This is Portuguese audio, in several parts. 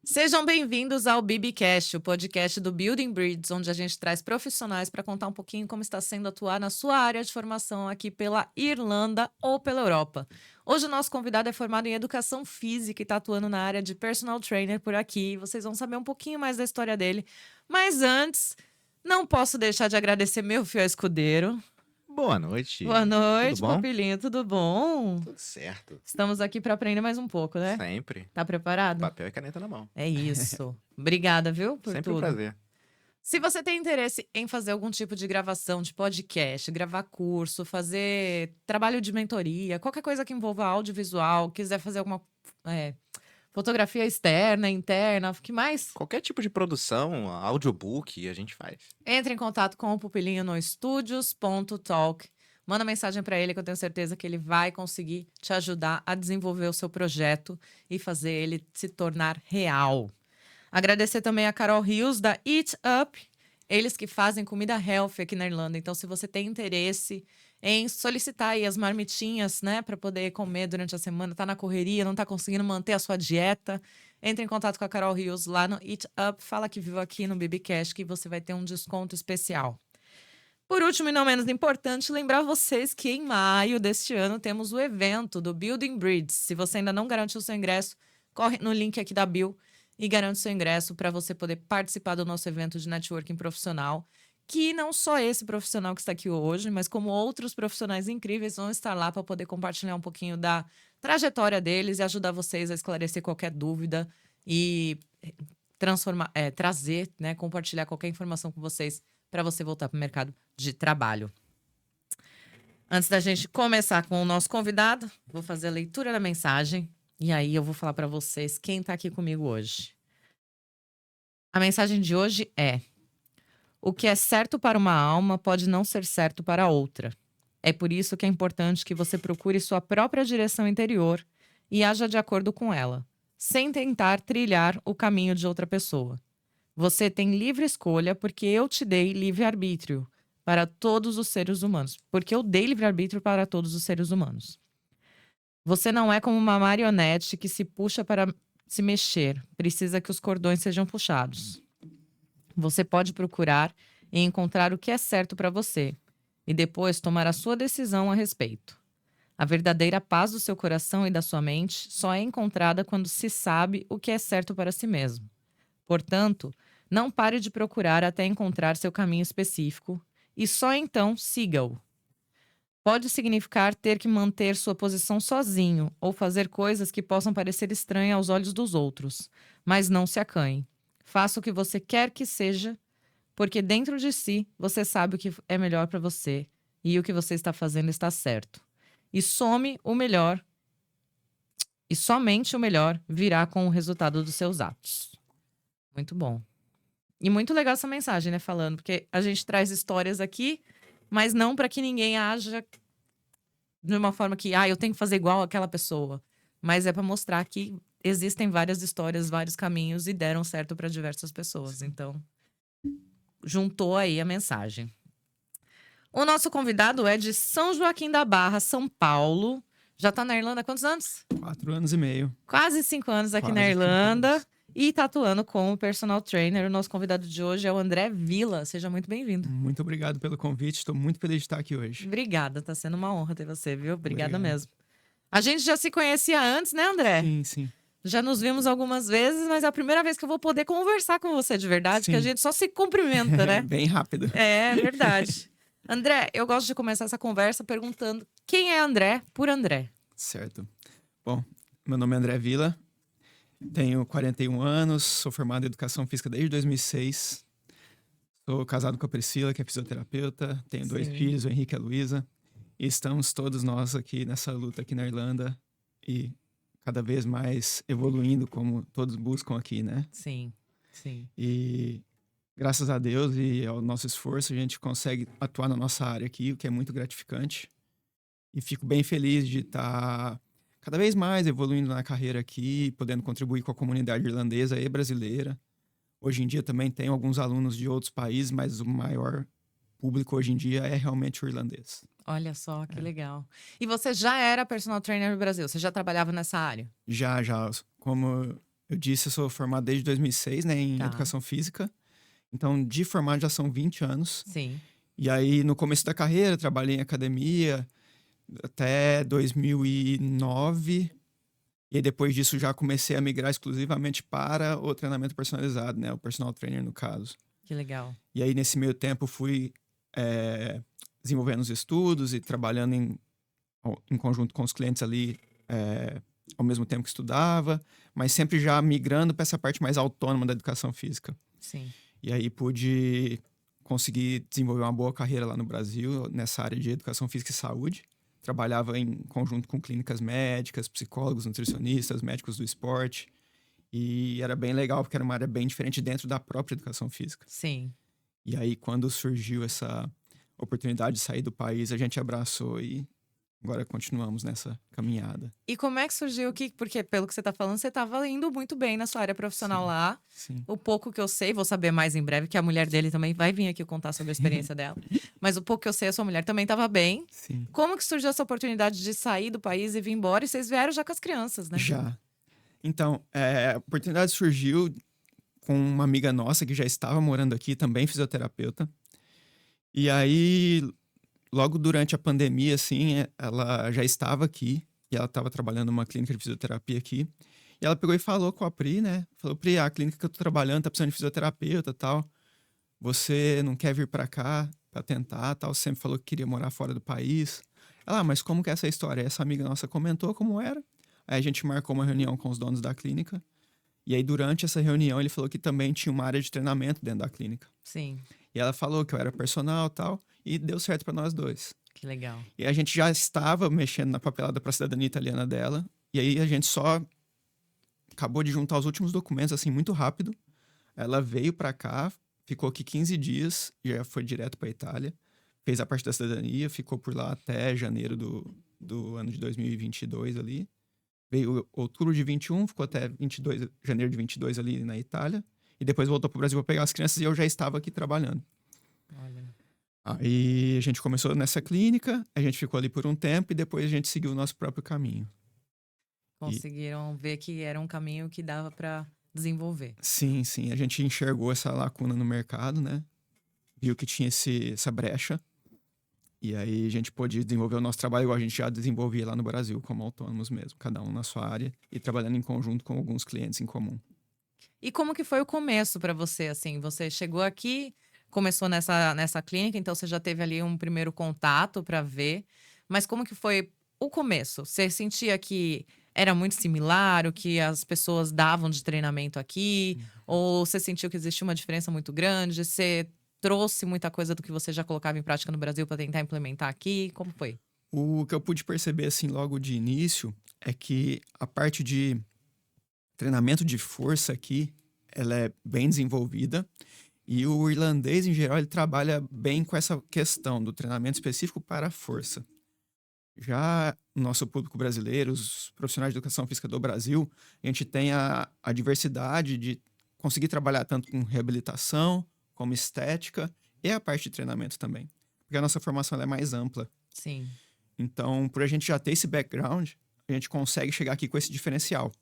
Sejam bem-vindos ao BBcast, o podcast do Building Bridges, onde a gente traz profissionais para contar um pouquinho como está sendo atuar na sua área de formação aqui pela Irlanda ou pela Europa. Hoje o nosso convidado é formado em Educação Física e está atuando na área de Personal Trainer por aqui. Vocês vão saber um pouquinho mais da história dele. Mas antes, não posso deixar de agradecer meu fiel escudeiro. Boa Boa noite. Tudo noite, bom? Papilinho, tudo bom? Tudo certo. Estamos aqui para aprender mais um pouco, né? Sempre. Tá preparado? Papel e caneta na mão. É isso. Obrigada, viu, por Sempre um tudo. prazer. Se você tem interesse em fazer algum tipo de gravação de podcast, gravar curso, fazer trabalho de mentoria, qualquer coisa que envolva audiovisual, quiser fazer alguma fotografia externa, interna, o que mais? Qualquer tipo de produção, audiobook, a gente faz. Entre em contato com o Pupilinho no studios.talk. Manda mensagem para ele que eu tenho certeza que ele vai conseguir te ajudar a desenvolver o seu projeto e fazer ele se tornar real. Agradecer também a Carol Rios, da Eat Up, eles que fazem comida healthy aqui na Irlanda. Então, se você tem interesse em solicitar aí as marmitinhas, né, para poder comer durante a semana, tá na correria, não tá conseguindo manter a sua dieta, entre em contato com a Carol Rios lá no Eat Up, fala que viu aqui no BBcast que você vai ter um desconto especial. Por último e não menos importante, lembrar vocês que em maio deste ano temos o evento do Building Bridges. Se você ainda não garantiu seu ingresso, corre no link aqui da bio e garante seu ingresso para você poder participar do nosso evento de networking profissional, que não só esse profissional que está aqui hoje, mas como outros profissionais incríveis vão estar lá para poder compartilhar um pouquinho da trajetória deles e ajudar vocês a esclarecer qualquer dúvida e trazer, né, compartilhar qualquer informação com vocês para você voltar para o mercado de trabalho. Antes da gente começar com o nosso convidado, vou fazer a leitura da mensagem e aí eu vou falar para vocês quem está aqui comigo hoje. A mensagem de hoje é: o que é certo para uma alma pode não ser certo para outra. É por isso que é importante que você procure sua própria direção interior e haja de acordo com ela, sem tentar trilhar o caminho de outra pessoa. Você tem livre escolha porque eu te dei livre-arbítrio para todos os seres humanos. Porque eu dei livre-arbítrio para todos os seres humanos. Você não é como uma marionete que se puxa para se mexer. Precisa que os cordões sejam puxados. Você pode procurar e encontrar o que é certo para você e depois tomar a sua decisão a respeito. A verdadeira paz do seu coração e da sua mente só é encontrada quando se sabe o que é certo para si mesmo. Portanto, não pare de procurar até encontrar seu caminho específico e só então siga-o. Pode significar ter que manter sua posição sozinho ou fazer coisas que possam parecer estranhas aos olhos dos outros, mas não se acanhe. Faça o que você quer que seja, porque dentro de si você sabe o que é melhor para você e o que você está fazendo está certo. E somente o melhor virá com o resultado dos seus atos. Muito bom. E muito legal essa mensagem, né, falando, porque a gente traz histórias aqui, mas não para que ninguém haja de uma forma que, eu tenho que fazer igual aquela pessoa. Mas é para mostrar que existem várias histórias, vários caminhos e deram certo para diversas pessoas. Então, juntou aí a mensagem. O nosso convidado é de São Joaquim da Barra, São Paulo. Já tá na Irlanda há quantos anos? 4 anos e meio. Quase 5 anos aqui Quase na 5 Irlanda. anos. E tá atuando como personal trainer. O nosso convidado de hoje é o André Vila. Seja muito bem-vindo. Muito obrigado pelo convite. Estou muito feliz de estar aqui hoje. Obrigada, tá sendo uma honra ter você, viu? Obrigada Obrigado. mesmo. A gente já se conhecia antes, né, André? Sim, sim. Já nos vimos algumas vezes, mas é a primeira vez que eu vou poder conversar com você de verdade, Sim. que a gente só se cumprimenta, né? Bem rápido. É verdade. André, eu gosto de começar essa conversa perguntando quem é André por André. Certo. Bom, meu nome é André Vila. Tenho 41 anos, sou formado em Educação Física desde 2006. Sou casado com a Priscila, que é fisioterapeuta. Tenho 2 Sim. filhos, o Henrique e a Luísa. E estamos todos nós aqui nessa luta aqui na Irlanda. E cada vez mais evoluindo, como todos buscam aqui, né? Sim, sim. E graças a Deus e ao nosso esforço, a gente consegue atuar na nossa área aqui, o que é muito gratificante. E fico bem feliz de estar cada vez mais evoluindo na carreira aqui, podendo contribuir com a comunidade irlandesa e brasileira. Hoje em dia também tenho alguns alunos de outros países, mas o maior público hoje em dia é realmente o irlandês. Olha só, que legal. E você já era personal trainer no Brasil? Você já trabalhava nessa área? Já, como Eu disse, eu sou formado desde 2006, né, em Tá. educação física. Então, de formado já são 20 anos. Sim. E aí, no começo da carreira, trabalhei em academia até 2009. E aí, depois disso, já comecei a migrar exclusivamente para o treinamento personalizado, né? O personal trainer, no caso. Que legal. E aí, nesse meio tempo, fui desenvolvendo os estudos e trabalhando em conjunto com os clientes ali, ao mesmo tempo que estudava, mas sempre já migrando para essa parte mais autônoma da educação física. Sim. E aí, pude conseguir desenvolver uma boa carreira lá no Brasil, nessa área de educação física e saúde. Trabalhava em conjunto com clínicas médicas, psicólogos, nutricionistas, médicos do esporte. E era bem legal, porque era uma área bem diferente dentro da própria educação física. Sim. E aí, quando surgiu essa oportunidade de sair do país, a gente abraçou e agora continuamos nessa caminhada. E como é que surgiu porque pelo que você tá falando, você tava indo muito bem na sua área profissional Sim. lá. Sim. O pouco que eu sei, vou saber mais em breve, que a mulher dele também vai vir aqui contar sobre a experiência dela. Mas o pouco que eu sei, a sua mulher também tava bem. Sim. Como que surgiu essa oportunidade de sair do país e vir embora? E vocês vieram já com as crianças, né? Já. Então, a oportunidade surgiu com uma amiga nossa que já estava morando aqui, também fisioterapeuta. E aí, logo durante a pandemia, assim, ela já estava aqui e ela estava trabalhando numa clínica de fisioterapia aqui. E ela pegou e falou com a Pri, né? Falou, Pri, a clínica que eu tô trabalhando tá precisando de fisioterapeuta e tal. Você não quer vir pra cá pra tentar, tal? Você sempre falou que queria morar fora do país. Ela, mas como que é essa história? Essa amiga nossa comentou como era. Aí a gente marcou uma reunião com os donos da clínica. E aí, durante essa reunião, ele falou que também tinha uma área de treinamento dentro da clínica. Sim. E ela falou que eu era personal e tal. E deu certo pra nós dois. Que legal. E a gente já estava mexendo na papelada pra cidadania italiana dela. E aí a gente só acabou de juntar os últimos documentos, assim, muito rápido. Ela veio pra cá, ficou aqui 15 dias, já foi direto pra Itália. Fez a parte da cidadania, ficou por lá até janeiro do ano de 2022 ali. Veio outubro de 21, ficou até janeiro de 22 ali na Itália. E depois voltou pro Brasil pra pegar as crianças e eu já estava aqui trabalhando. Olha. Aí a gente começou nessa clínica, a gente ficou ali por um tempo e depois a gente seguiu o nosso próprio caminho. Conseguiram ver que era um caminho que dava pra desenvolver. Sim, sim. A gente enxergou essa lacuna no mercado, né? Viu que tinha essa brecha. E aí a gente pôde desenvolver o nosso trabalho igual a gente já desenvolvia lá no Brasil, como autônomos mesmo, cada um na sua área e trabalhando em conjunto com alguns clientes em comum. E como que foi o começo pra você, assim? Você chegou aqui, começou nessa clínica, então você já teve ali um primeiro contato pra ver. Mas como que foi o começo? Você sentia que era muito similar o que as pessoas davam de treinamento aqui? Ou você sentiu que existia uma diferença muito grande? Você trouxe muita coisa do que você já colocava em prática no Brasil para tentar implementar aqui? Como foi? O que eu pude perceber, assim, logo de início, é que a parte de treinamento de força aqui, ela é bem desenvolvida. E o irlandês, em geral, ele trabalha bem com essa questão do treinamento específico para a força. Já o nosso público brasileiro, os profissionais de educação física do Brasil, a gente tem a diversidade de conseguir trabalhar tanto com reabilitação, como estética e a parte de treinamento também. Porque a nossa formação ela é mais ampla. Sim. Então, por a gente já ter esse background, a gente consegue chegar aqui com esse diferencial.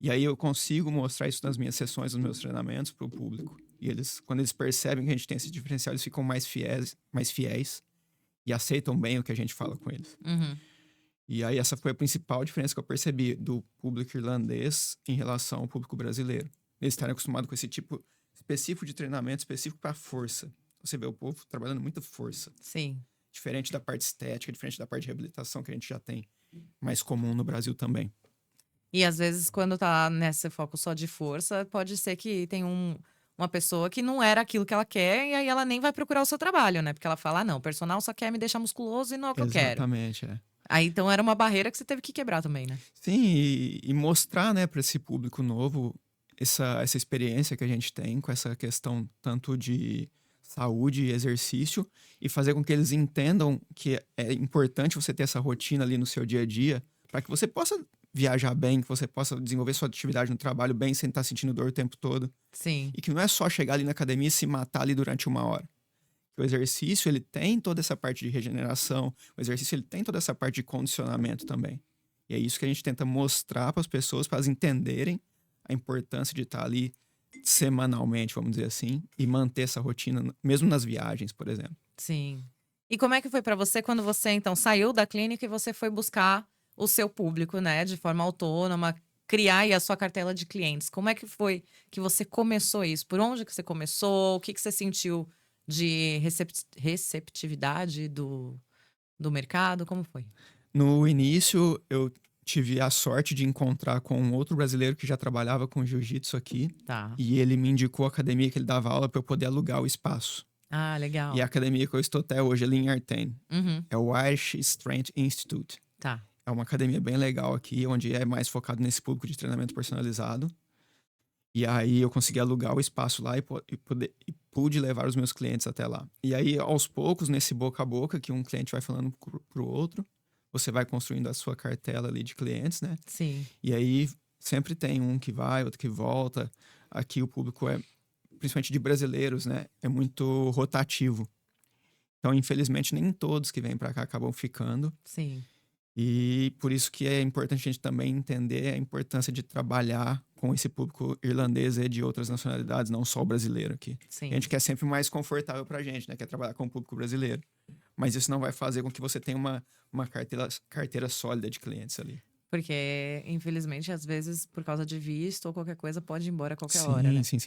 E aí eu consigo mostrar isso nas minhas sessões, nos meus treinamentos para o público. E quando eles percebem que a gente tem esse diferencial, eles ficam mais fiéis e aceitam bem o que a gente fala com eles. Uhum. E aí essa foi a principal diferença que eu percebi do público irlandês em relação ao público brasileiro. Eles estarem acostumados com esse tipo específico de treinamento, específico para força. Você vê o povo trabalhando muita força. Sim. Diferente da parte estética, diferente da parte de reabilitação que a gente já tem mais comum no Brasil também. E às vezes, quando tá nesse foco só de força, pode ser que tem uma pessoa que não era aquilo que ela quer, e aí ela nem vai procurar o seu trabalho, né? Porque ela fala, não, o personal só quer me deixar musculoso e não é o que eu quero. Exatamente, é. Aí então era uma barreira que você teve que quebrar também, né? Sim, e mostrar, né, para esse público novo essa experiência que a gente tem com essa questão tanto de saúde e exercício e fazer com que eles entendam que é importante você ter essa rotina ali no seu dia a dia para que você possa viajar bem, que você possa desenvolver sua atividade no trabalho bem sem estar sentindo dor o tempo todo. Sim. E que não é só chegar ali na academia e se matar ali durante 1 hora. O exercício, ele tem toda essa parte de regeneração, o exercício, ele tem toda essa parte de condicionamento também. E é isso que a gente tenta mostrar para as pessoas, para elas entenderem a importância de estar ali semanalmente, vamos dizer assim, e manter essa rotina, mesmo nas viagens, por exemplo. Sim. E como é que foi para você quando você, então, saiu da clínica e você foi buscar o seu público, né, de forma autônoma, criar aí a sua cartela de clientes? Como é que foi que você começou isso? Por onde que você começou? O que que você sentiu de receptividade do mercado? Como foi? No início, eu tive a sorte de encontrar com um outro brasileiro que já trabalhava com jiu-jitsu aqui, Tá. e ele me indicou a academia que ele dava aula para eu poder alugar o espaço. Ah, E legal. a academia que eu estou até hoje, ali em Artane, Uhum. é o Irish Strength Institute. Tá. É uma academia bem legal aqui, onde é mais focado nesse público de treinamento personalizado. E aí eu consegui alugar o espaço lá e pude levar os meus clientes até lá. E aí, aos poucos, nesse boca a boca, que um cliente vai falando pro outro, você vai construindo a sua cartela ali de clientes, né? Sim. E aí sempre tem um que vai, outro que volta. Aqui o público é, principalmente de brasileiros, né? É muito rotativo. Então, infelizmente, nem todos que vêm para cá acabam ficando. Sim. E por isso que é importante a gente também entender a importância de trabalhar com esse público irlandês e de outras nacionalidades, não só o brasileiro aqui. Sim. A gente quer sempre mais confortável pra gente, né? Quer trabalhar com o público brasileiro. Mas isso não vai fazer com que você tenha uma carteira sólida de clientes ali. Porque, infelizmente, às vezes, por causa de visto ou qualquer coisa, pode ir embora a qualquer Sim, hora, né? sim.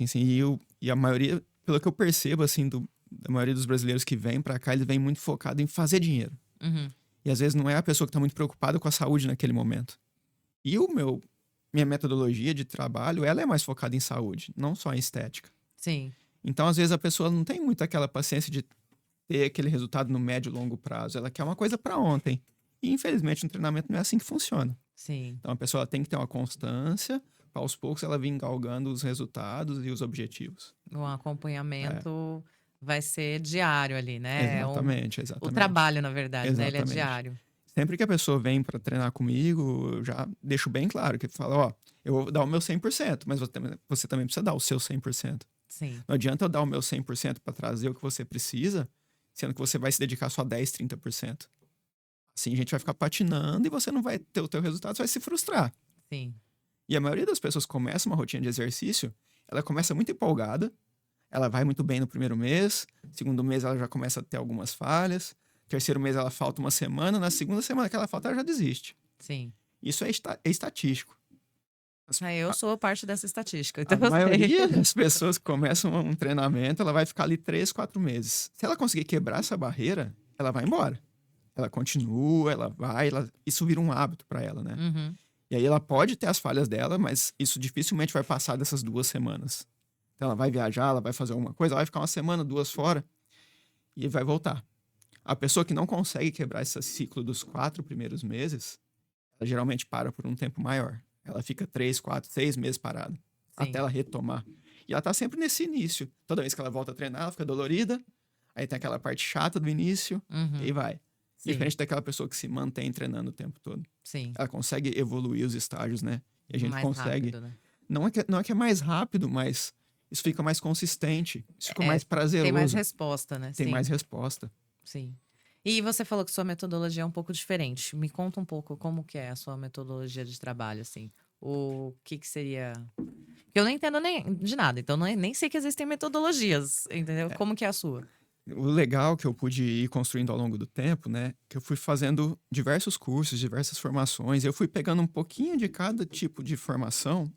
E a maioria, pelo que eu percebo, assim, da maioria dos brasileiros que vêm pra cá, eles vêm muito focados em fazer dinheiro. Uhum. E às vezes não é a pessoa que tá muito preocupada com a saúde naquele momento. E minha metodologia de trabalho, ela é mais focada em saúde, não só em estética. Sim. Então, às vezes, a pessoa não tem muito aquela paciência de ter aquele resultado no médio e longo prazo. Ela quer uma coisa para ontem. E, infelizmente, no treinamento não é assim que funciona. Sim. Então, a pessoa tem que ter uma constância, para aos poucos ela vir galgando os resultados e os objetivos. O acompanhamento vai ser diário ali, né? Exatamente. O trabalho, na verdade, né? Ele é Exatamente. diário. Sempre que a pessoa vem para treinar comigo, eu já deixo bem claro que fala, ó, eu vou dar o meu 100%, mas você também precisa dar o seu 100%. Sim. Não adianta eu dar o meu 100% para trazer o que você precisa, sendo que você vai se dedicar só a 10, 30%. Assim a gente vai ficar patinando e você não vai ter o teu resultado, você vai se frustrar. Sim. E a maioria das pessoas começa uma rotina de exercício, ela começa muito empolgada, ela vai muito bem no primeiro mês, segundo mês ela já começa a ter algumas falhas, terceiro mês ela falta uma semana, na segunda semana que ela falta ela já desiste. Sim. Isso é estatístico. Eu sou parte dessa estatística. Então A maioria das pessoas que começam um treinamento, ela vai ficar ali 3, 4 meses. Se ela conseguir quebrar essa barreira, ela vai embora. Ela continua, isso vira um hábito para ela, né? Uhum. E aí ela pode ter as falhas dela, mas isso dificilmente vai passar dessas 2 semanas. Então ela vai viajar, ela vai fazer alguma coisa, ela vai ficar uma semana, 2 fora e vai voltar. A pessoa que não consegue quebrar esse ciclo dos 4 primeiros meses, ela geralmente para por um tempo maior. Ela fica 3, 4, 6 meses parada. Sim. Até ela retomar. E ela tá sempre nesse início. Toda vez que ela volta a treinar, ela fica dolorida. Aí tem aquela parte chata do início. E aí vai. Sim. Diferente daquela pessoa que se mantém treinando o tempo todo. Sim. Ela consegue evoluir os estágios, né? E a gente Mais consegue. rápido, né? Não é que é mais rápido, mas isso fica mais consistente. Isso fica mais prazeroso. Tem mais resposta, né? Tem mais resposta. Sim. E você falou que sua metodologia é um pouco diferente. Me conta um pouco como que é a sua metodologia de trabalho, assim. O que seria... Eu não entendo nem de nada, então nem sei que existem metodologias, entendeu? Como que é a sua? O legal que eu pude ir construindo ao longo do tempo, né? Que eu fui fazendo diversos cursos, diversas formações. Eu fui pegando um pouquinho de cada tipo de formação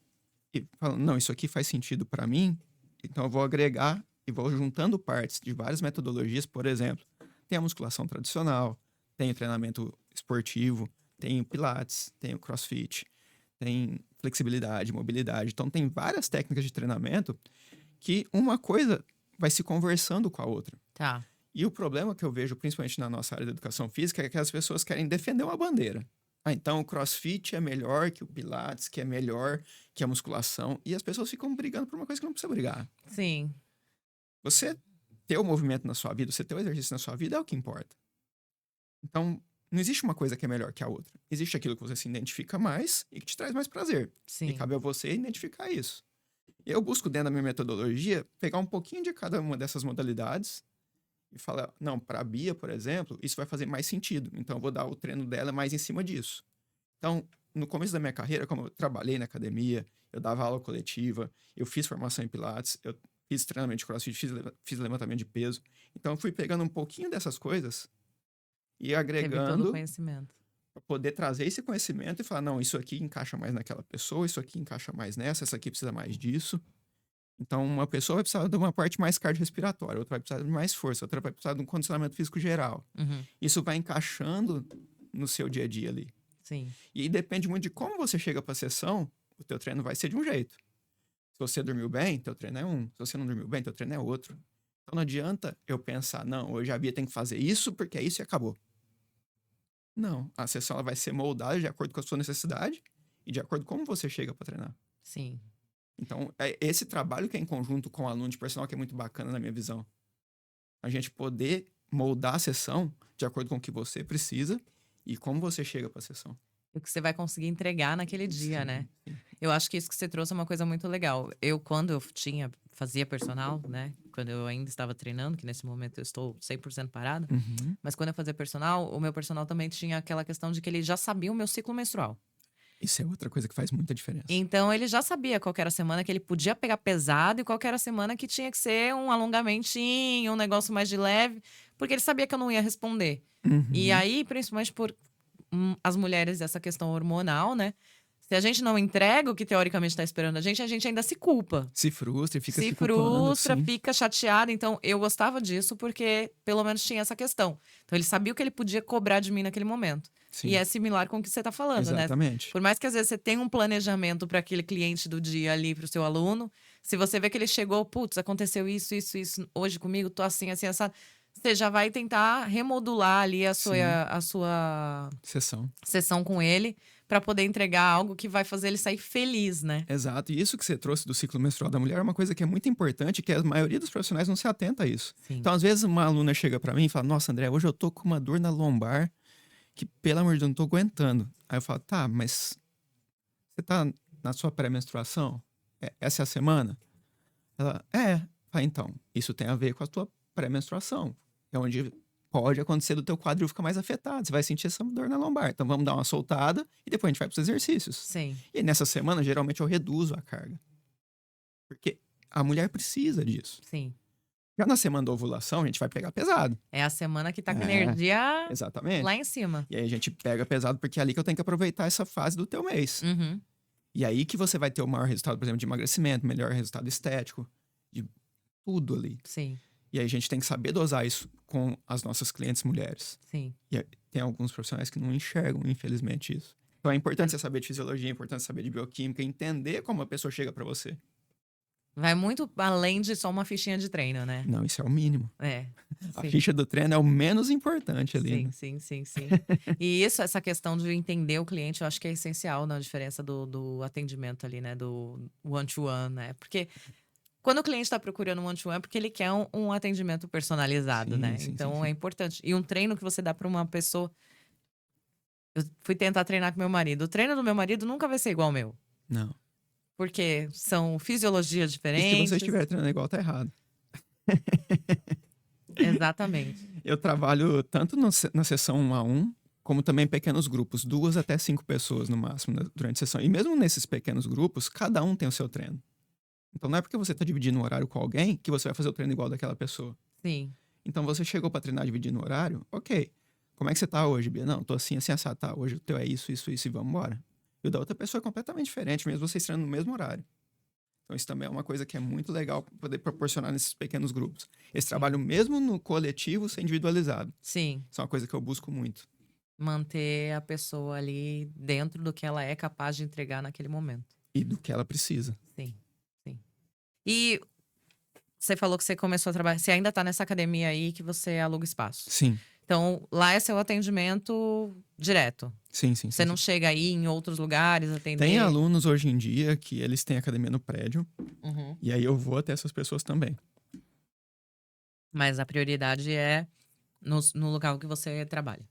e falando, não, isso aqui faz sentido para mim. Então eu vou agregar e vou juntando partes de várias metodologias, por exemplo. Tem a musculação tradicional, tem o treinamento esportivo, tem o pilates, tem o crossfit, tem flexibilidade, mobilidade. Então, tem várias técnicas de treinamento que uma coisa vai se conversando com a outra. Tá. E o problema que eu vejo, principalmente na nossa área da educação física, é que as pessoas querem defender uma bandeira. Então o crossfit é melhor que o pilates, que é melhor que a musculação. E as pessoas ficam brigando por uma coisa que não precisa brigar. Sim. Você ter o movimento na sua vida, você ter o exercício na sua vida é o que importa. Então, não existe uma coisa que é melhor que a outra. Existe aquilo que você se identifica mais e que te traz mais prazer. Sim. E cabe a você identificar isso. Eu busco, dentro da minha metodologia, pegar um pouquinho de cada uma dessas modalidades e falar, não, para a Bia, por exemplo, isso vai fazer mais sentido. Então, eu vou dar o treino dela mais em cima disso. Então, no começo da minha carreira, como eu trabalhei na academia, eu dava aula coletiva, eu fiz formação em Pilates, eu fiz treinamento de CrossFit, fiz levantamento de peso. Então, eu fui pegando um pouquinho dessas coisas e Teve todo o agregando conhecimento. para poder trazer esse conhecimento e falar, não, isso aqui encaixa mais naquela pessoa, isso aqui encaixa mais nessa, essa aqui precisa mais disso. Então, uma pessoa vai precisar de uma parte mais cardiorrespiratória, outra vai precisar de mais força, outra vai precisar de um condicionamento físico geral. Uhum. Isso vai encaixando no seu dia a dia ali. Sim. E aí depende muito de como você chega para a sessão, o teu treino vai ser de um jeito. Se você dormiu bem, teu treino é um. Se você não dormiu bem, teu treino é outro. Então não adianta eu pensar, não, hoje a Bia tem que fazer isso porque é isso e acabou. Não, a sessão ela vai ser moldada de acordo com a sua necessidade e de acordo com como você chega para treinar. Sim. Então, é esse trabalho que é em conjunto com o aluno de personal que é muito bacana na minha visão. A gente poder moldar a sessão de acordo com o que você precisa e como você chega para a sessão. O que você vai conseguir entregar naquele dia, Sim, né? sim. Eu acho que isso que você trouxe é uma coisa muito legal. Quando eu fazia personal, né? Quando eu ainda estava treinando, que nesse momento eu estou 100% parada. Uhum. Mas quando eu fazia personal, o meu personal também tinha aquela questão de que ele já sabia o meu ciclo menstrual. Isso é outra coisa que faz muita diferença. Então, ele já sabia qual que era a semana que ele podia pegar pesado e qual que era a semana que tinha que ser um alongamentinho, um negócio mais de leve, porque ele sabia que eu não ia responder. Uhum. E aí, principalmente por as mulheres, essa questão hormonal, né? Se a gente não entrega o que teoricamente está esperando a gente ainda se culpa. Se frustra e fica Se se culpando, frustra, sim. fica chateada. Então, eu gostava disso porque pelo menos tinha essa questão. Então, ele sabia o que ele podia cobrar de mim naquele momento. Sim. E é similar com o que você está falando, né? Exatamente. Por mais que às vezes você tenha um planejamento para aquele cliente do dia ali, para o seu aluno, se você vê que ele chegou, putz, aconteceu isso hoje comigo, tô assim, assim, assado, você já vai tentar remodular ali a sua Sessão. com ele para poder entregar algo que vai fazer ele sair feliz, né? Exato. E isso que você trouxe do ciclo menstrual da mulher é uma coisa que é muito importante, que a maioria dos profissionais não se atenta a isso. Sim. Então, às vezes, uma aluna chega pra mim e fala, nossa, André, hoje eu tô com uma dor na lombar que, pelo amor de Deus, eu não tô aguentando. Aí eu falo, tá, mas você tá na sua pré-menstruação? Essa é a semana? Ela, Fala, então, isso tem a ver com a tua pré-menstruação. É onde pode acontecer do teu quadril ficar mais afetado. Você vai sentir essa dor na lombar. Então, vamos dar uma soltada e depois a gente vai pros exercícios. Sim. E aí, nessa semana, geralmente, eu reduzo a carga. Porque a mulher precisa disso. Sim. Já na semana da ovulação, a gente vai pegar pesado. É a semana que tá com energia Exatamente. lá em cima. E aí a gente pega pesado porque é ali que eu tenho que aproveitar essa fase do teu mês. Uhum. E aí que você vai ter o maior resultado, por exemplo, de emagrecimento, melhor resultado estético, de tudo ali. Sim. E aí a gente tem que saber dosar isso com as nossas clientes mulheres. Sim. E tem alguns profissionais que não enxergam, infelizmente, isso. Então é importante você saber de fisiologia, é importante saber de bioquímica, entender como a pessoa chega pra você. Vai muito além de só uma fichinha de treino, né? Não, isso é o mínimo. É. A Sim. ficha do treino é o menos importante ali. Sim, né? sim. E essa questão de entender o cliente, eu acho que é essencial na diferença do atendimento ali, né? Do one-to-one, né? Porque quando o cliente está procurando um one-to-one, é porque ele quer um atendimento personalizado, Sim, né? sim, Então, sim. é importante. E um treino que você dá para uma pessoa... Eu fui tentar treinar com meu marido. O treino do meu marido nunca vai ser igual ao meu. Não. Porque são fisiologias E se diferentes. você estiver treinando igual, tá errado. Exatamente. Eu trabalho tanto na sessão 1 a 1, como também em pequenos grupos, 2 até 5 pessoas no máximo durante a sessão. E mesmo nesses pequenos grupos, cada um tem o seu treino. Então não é porque você está dividindo um horário com alguém que você vai fazer o treino igual daquela pessoa. Sim. Então você chegou para treinar dividindo o horário, ok. Como é que você tá hoje, Bia? Não, tô assim, assado. Tá, hoje o teu é isso e vamos embora. E o da outra pessoa é completamente diferente, mesmo vocês treinando no mesmo horário. Então isso também é uma coisa que é muito legal poder proporcionar nesses pequenos grupos. Esse trabalho mesmo no coletivo ser individualizado. Sim. Isso é uma coisa que eu busco muito. Manter a pessoa ali dentro do que ela é capaz de entregar naquele momento. E do que ela precisa. Sim. E você falou que você começou a trabalhar... Você ainda tá nessa academia aí que você aluga espaço. Sim. Então, lá é seu atendimento direto. Sim. Você não chega aí em outros lugares atender? Tem alunos hoje em dia que eles têm academia no prédio. Uhum. E aí eu vou até essas pessoas também. Mas a prioridade é no local que você trabalha.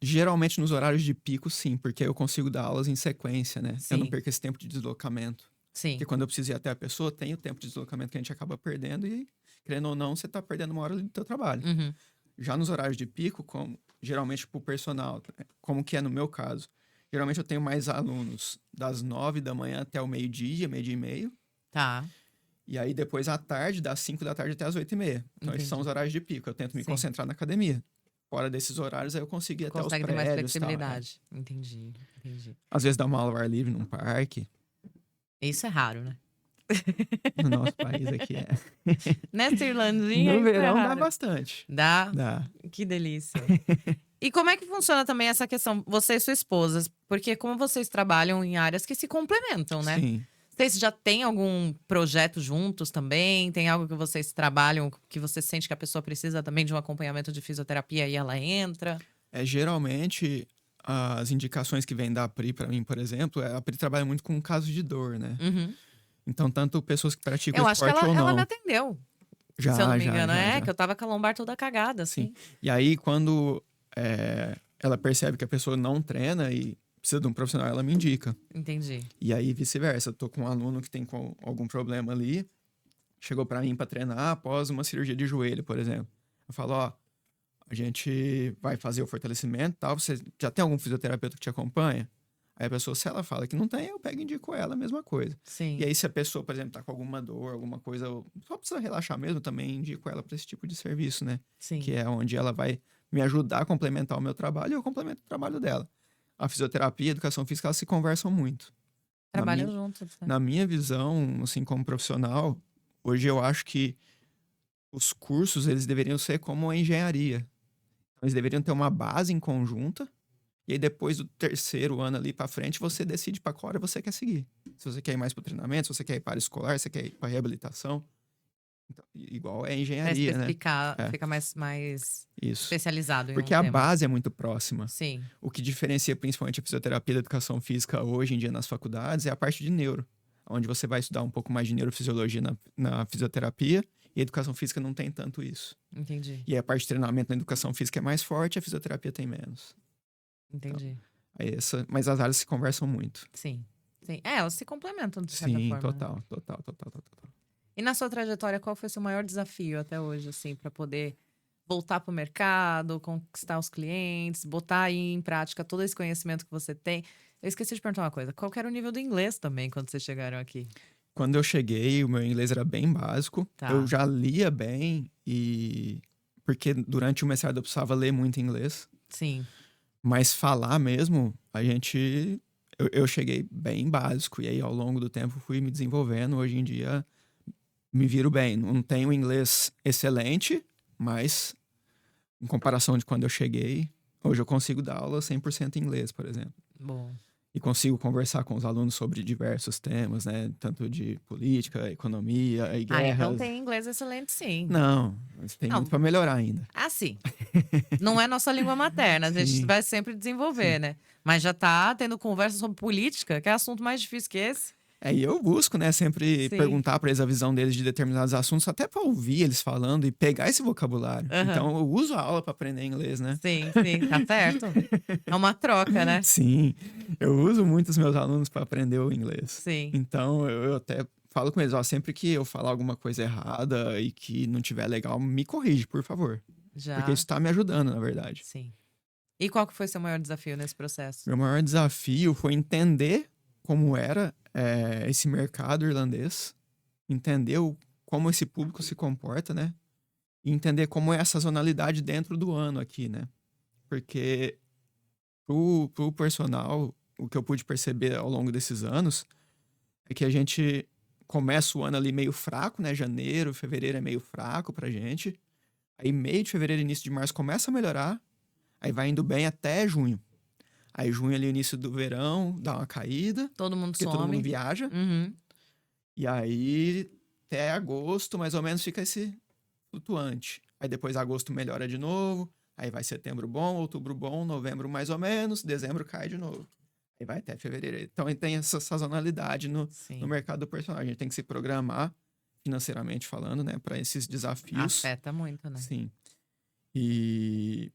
Geralmente nos horários de pico, sim. Porque eu consigo dar aulas em sequência, né? Sim. Eu não perco esse tempo de deslocamento. Sim. Porque quando eu preciso ir até a pessoa, tem o tempo de deslocamento que a gente acaba perdendo. E, querendo ou não, você tá perdendo uma hora ali do teu trabalho. Uhum. Já nos horários de pico, como geralmente pro personal, como que é no meu caso, Geralmente eu tenho mais alunos das 9 da manhã até o meio-dia e meio. Tá. E aí depois à tarde, das 5 da tarde até as 8h30. Então esses são os Entendi. horários de pico. Eu tento me Sim. concentrar na academia. Fora desses horários, aí eu consigo ir até os Consegue ter mais prédios e tal. flexibilidade. Entendi. Às vezes dar uma aula ao ar livre num parque. Isso é raro, né? No nosso país aqui é. Nessa Irlandinha, No isso é verão dá raro. bastante. Dá? Dá. Que delícia. E como é que funciona também essa questão, você e sua esposa? Porque como vocês trabalham em áreas que se complementam, né? Sim. Vocês já têm algum projeto juntos também? Tem algo que vocês trabalham, que você sente que a pessoa precisa também de um acompanhamento de fisioterapia e ela entra? Geralmente, as indicações que vêm da Pri pra mim, por exemplo, a Pri trabalha muito com casos de dor, né? Uhum. Então, tanto pessoas que praticam Eu acho que esporte ou ela não. me atendeu, Já, se eu não me já, engano. já. Que eu tava com a lombar toda cagada, assim. E aí, quando ela percebe que a pessoa não treina e precisa de um profissional, ela me indica. Entendi. E aí, vice-versa. Eu tô com um aluno que tem algum problema ali, chegou pra mim pra treinar após uma cirurgia de joelho, por exemplo. Eu falo, ó, a gente vai fazer o fortalecimento e tal, você já tem algum fisioterapeuta que te acompanha? Aí a pessoa, se ela fala que não tem, eu pego e indico ela, a mesma coisa. Sim. E aí, se a pessoa, por exemplo, tá com alguma dor, alguma coisa, só precisa relaxar mesmo, também indico ela pra esse tipo de serviço, né? Sim. Que é onde ela vai me ajudar a complementar o meu trabalho e eu complemento o trabalho dela. A fisioterapia e a educação física, elas se conversam muito. Trabalham juntos, né? Na minha visão, assim, como profissional, hoje eu acho que os cursos, eles deveriam ser como a engenharia. Eles deveriam ter uma base em conjunta, e aí depois do terceiro ano ali pra frente, você decide pra qual área você quer seguir. Se você quer ir mais pro treinamento, se você quer ir para escolar, se você quer ir pra reabilitação. Então, igual é Pra engenharia, né? especificar, É. fica mais Isso. especializado em Porque um a tema. base é muito próxima. Sim. O que diferencia principalmente a fisioterapia da educação física hoje em dia nas faculdades é a parte de neuro, onde você vai estudar um pouco mais de neurofisiologia na fisioterapia, e a educação física não tem tanto isso. Entendi. E a parte de treinamento na educação física é mais forte, a fisioterapia tem menos. Entendi. Mas as áreas se conversam muito. Sim. Sim. Elas se complementam de certa Sim, forma. total. E na sua trajetória, qual foi o seu maior desafio até hoje, assim, para poder voltar para o mercado, conquistar os clientes, botar aí em prática todo esse conhecimento que você tem? Eu esqueci de perguntar uma coisa. Qual que era o nível do inglês também quando vocês chegaram aqui? Quando eu cheguei, o meu inglês era bem básico. Tá. Eu já lia bem porque durante o mestrado eu precisava ler muito inglês. Sim. Mas falar mesmo, eu cheguei bem básico. E aí, ao longo do tempo, fui me desenvolvendo. Hoje em dia, me viro bem. Não tenho inglês excelente, mas em comparação de quando eu cheguei, hoje eu consigo dar aula 100% em inglês, por exemplo. Bom. E consigo conversar com os alunos sobre diversos temas, né? Tanto de política, economia e guerras. Então tem inglês excelente, sim. Não, mas tem muito para melhorar ainda. Ah, sim. Não é nossa língua materna, a gente Sim. vai sempre desenvolver, né? Mas já tá tendo conversa sobre política, que é assunto mais difícil que esse. E eu busco, né, sempre Sim. perguntar para eles a visão deles de determinados assuntos, até para ouvir eles falando e pegar esse vocabulário. Aham. Então, eu uso a aula para aprender inglês, né? Sim, tá certo. É uma troca, né? Sim, eu uso muito os meus alunos para aprender o inglês. Sim. Então, eu até falo com eles, ó, sempre que eu falar alguma coisa errada e que não tiver legal, me corrige, por favor. Já. Porque isso tá me ajudando, na verdade. Sim. E qual que foi seu maior desafio nesse processo? Meu maior desafio foi entender como era esse mercado irlandês, entender como esse público se comporta, né? E entender como é a sazonalidade dentro do ano aqui, né? Porque pro personal, o que eu pude perceber ao longo desses anos é que a gente começa o ano ali meio fraco, né? Janeiro, fevereiro é meio fraco pra gente. Aí meio de fevereiro, início de março começa a melhorar. Aí vai indo bem até junho. Aí junho ali, início do verão, dá uma caída. Todo mundo Porque some. todo mundo viaja. Uhum. E aí, até agosto, mais ou menos, fica esse flutuante. Aí depois agosto melhora de novo. Aí vai setembro bom, outubro bom, novembro mais ou menos, dezembro cai de novo. Aí vai até fevereiro. Então tem essa sazonalidade no mercado do personal. A gente tem que se programar, financeiramente falando, né? Para esses desafios. Afeta muito, né? Sim. E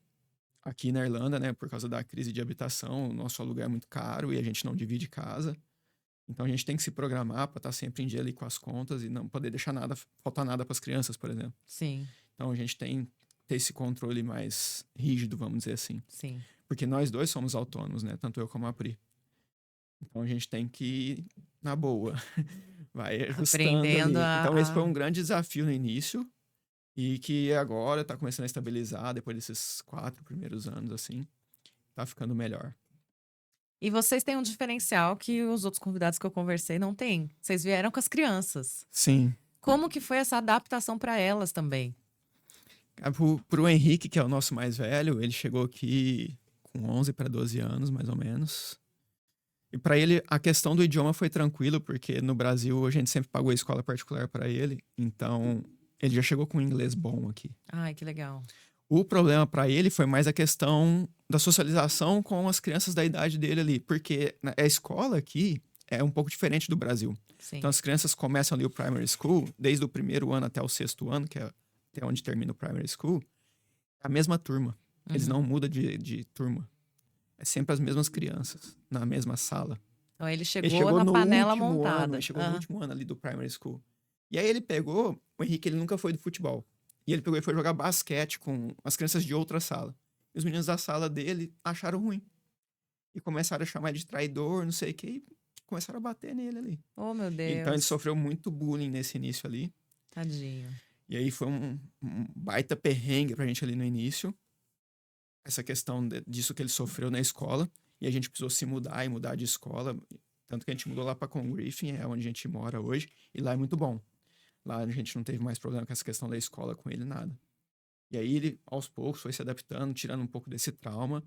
aqui na Irlanda, né, por causa da crise de habitação, o nosso aluguel é muito caro e a gente não divide casa. Então a gente tem que se programar para estar sempre em dia ali com as contas e não poder deixar faltar nada para as crianças, por exemplo. Sim. Então a gente tem ter esse controle mais rígido, vamos dizer assim. Sim. Porque nós dois somos autônomos, né? Tanto eu como a Pri. Então a gente tem que ir na boa. Vai ajustando ali. Aprendendo Então esse foi um grande desafio no início. E que agora tá começando a estabilizar, depois desses 4 primeiros anos, assim. Tá ficando melhor. E vocês têm um diferencial que os outros convidados que eu conversei não têm. Vocês vieram com as crianças. Sim. Como que foi essa adaptação para elas também? Pro Henrique, que é o nosso mais velho, ele chegou aqui com 11 para 12 anos, mais ou menos. E para ele, a questão do idioma foi tranquilo, porque no Brasil a gente sempre pagou a escola particular para ele. Então, ele já chegou com um inglês bom aqui. Ai, que legal. O problema para ele foi mais a questão da socialização com as crianças da idade dele ali. Porque a escola aqui é um pouco diferente do Brasil. Sim. Então, as crianças começam ali o primary school, desde o primeiro ano até o 6º ano, que é até onde termina o primary school, a mesma turma. Eles não mudam de turma. É sempre as mesmas crianças, na mesma sala. Então ele Ele chegou chegou na no panela último montada. ano, ele chegou no último ano ali do primary school. E aí ele pegou, o Henrique, ele nunca foi do futebol. E ele pegou e foi jogar basquete com as crianças de outra sala. E os meninos da sala dele acharam ruim. E começaram a chamar ele de traidor, não sei o quê, e começaram a bater nele ali. Oh, meu Deus. Então ele sofreu muito bullying nesse início ali. Tadinho. E aí foi um baita perrengue pra gente ali no início. Essa questão disso que ele sofreu na escola. E a gente precisou se mudar e mudar de escola. Tanto que a gente mudou lá pra Congriffin, é onde a gente mora hoje. E lá é muito bom. Lá a gente não teve mais problema com essa questão da escola com ele, nada. E aí ele, aos poucos, foi se adaptando, tirando um pouco desse trauma,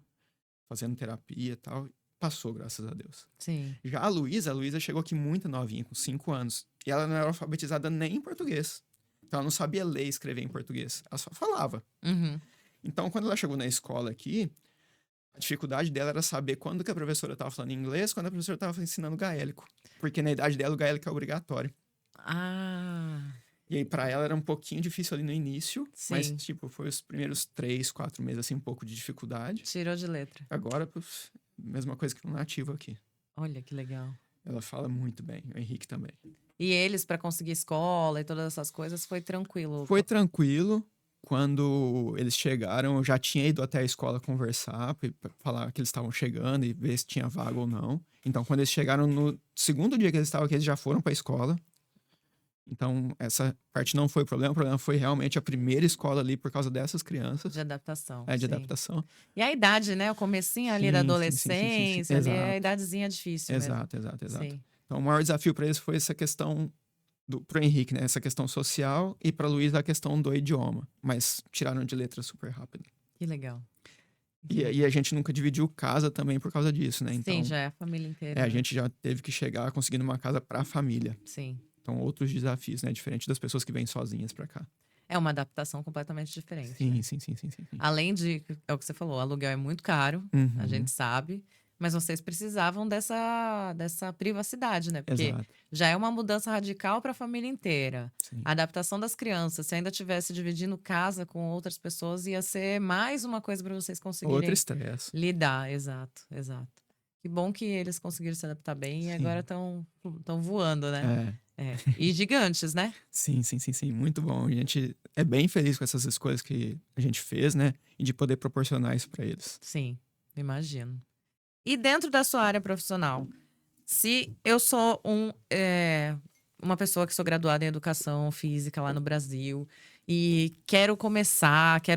fazendo terapia e tal. Passou, graças a Deus. Sim. Já a Luísa chegou aqui muito novinha, com 5 anos. E ela não era alfabetizada nem em português. Então ela não sabia ler e escrever em português. Ela só falava. Uhum. Então, quando ela chegou na escola aqui, a dificuldade dela era saber quando que a professora estava falando inglês, quando a professora estava ensinando gaélico. Porque na idade dela, o gaélico é obrigatório. Ah, E aí, pra ela, era um pouquinho difícil ali no início. Sim. Mas, tipo, foi os primeiros 3, 4 meses, assim, um pouco de dificuldade. tirou de letra. Agora, puf, mesma coisa que um nativo aqui. Olha que legal. Ela fala muito bem, o Henrique também. E eles, para conseguir escola e todas essas coisas, foi tranquilo? Foi tranquilo. Quando eles chegaram, eu já tinha ido até a escola conversar, pra falar que eles estavam chegando e ver se tinha vaga ou não. Então, quando eles chegaram no segundo dia que eles estavam aqui, eles já foram para a escola. Então, essa parte não foi o problema foi realmente a primeira escola ali por causa dessas crianças. De adaptação. De sim. adaptação. E a idade, né? O comecinho ali Sim, da sim, sim, sim, adolescência, sim. ali é a Exato. idadezinha difícil mesmo. Exato. Sim. Então, o maior desafio para eles foi essa questão pro Henrique, né? Essa questão social e para Luísa a questão do idioma. Mas tiraram de letra super rápido. Que legal. E a gente nunca dividiu casa também por causa disso, né? Então, Sim, já é a família inteira. a né? gente já teve que chegar conseguindo uma casa para a família. Sim. Então, outros desafios, né? Diferente das pessoas que vêm sozinhas para cá. É uma adaptação completamente diferente. Sim, né? sim. Além de, é o que você falou, o aluguel é muito caro, Uhum. a gente sabe. Mas vocês precisavam dessa privacidade, né? Porque Exato. já é uma mudança radical para a família inteira. Sim. A adaptação das crianças, se ainda tivesse dividindo casa com outras pessoas, ia ser mais uma coisa para vocês conseguirem Outro estresse. lidar. Exato. Que bom que eles conseguiram se adaptar bem e agora estão voando, né? E gigantes, né? Sim. Muito bom. A gente é bem feliz com essas escolhas que a gente fez, né? E de poder proporcionar isso para eles. Sim, imagino. E dentro da sua área profissional, se eu sou uma pessoa que sou graduada em educação física lá no Brasil e quero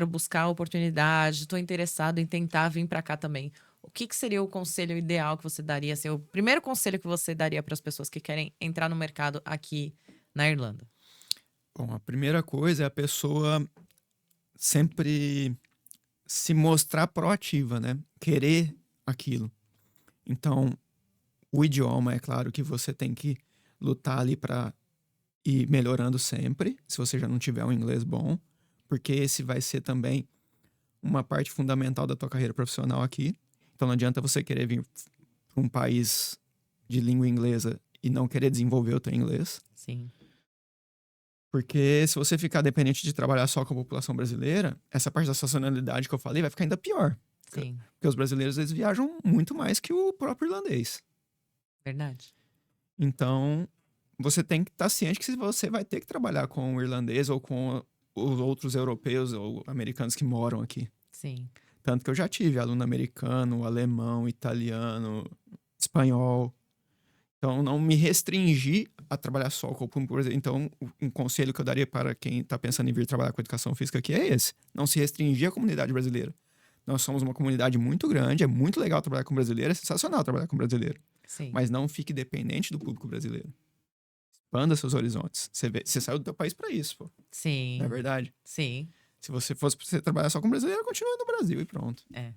buscar oportunidade, estou interessado em tentar vir para cá também, o que seria o conselho ideal que você daria? Assim, o primeiro conselho que você daria para as pessoas que querem entrar no mercado aqui na Irlanda? Bom, a primeira coisa é a pessoa sempre se mostrar proativa, né? Querer aquilo. Então, o idioma, é claro que você tem que lutar ali para ir melhorando sempre, se você já não tiver um inglês bom, porque esse vai ser também uma parte fundamental da tua carreira profissional aqui. Então, não adianta você querer vir para um país de língua inglesa e não querer desenvolver o teu inglês. Sim. Porque se você ficar dependente de trabalhar só com a população brasileira, essa parte da sazonalidade que eu falei vai ficar ainda pior. Sim, Porque os brasileiros, eles viajam muito mais que o próprio irlandês. verdade. Então, você tem que estar ciente que você vai ter que trabalhar com o irlandês ou com os outros europeus ou americanos que moram aqui. Sim. Tanto que eu já tive aluno americano, alemão, italiano, espanhol. Então, não me restringi a trabalhar só com o público brasileiro. Então, um conselho que eu daria para quem está pensando em vir trabalhar com educação física aqui é esse. Não se restringir à comunidade brasileira. Nós somos uma comunidade muito grande, é muito legal trabalhar com brasileiro, é sensacional trabalhar com brasileiro. Sim. Mas não fique dependente do público brasileiro. Expanda seus horizontes. Você saiu do teu país para isso, pô. Sim. Não é verdade? Sim. Se você fosse pra você trabalhar só com brasileiro, continua no Brasil e pronto. É.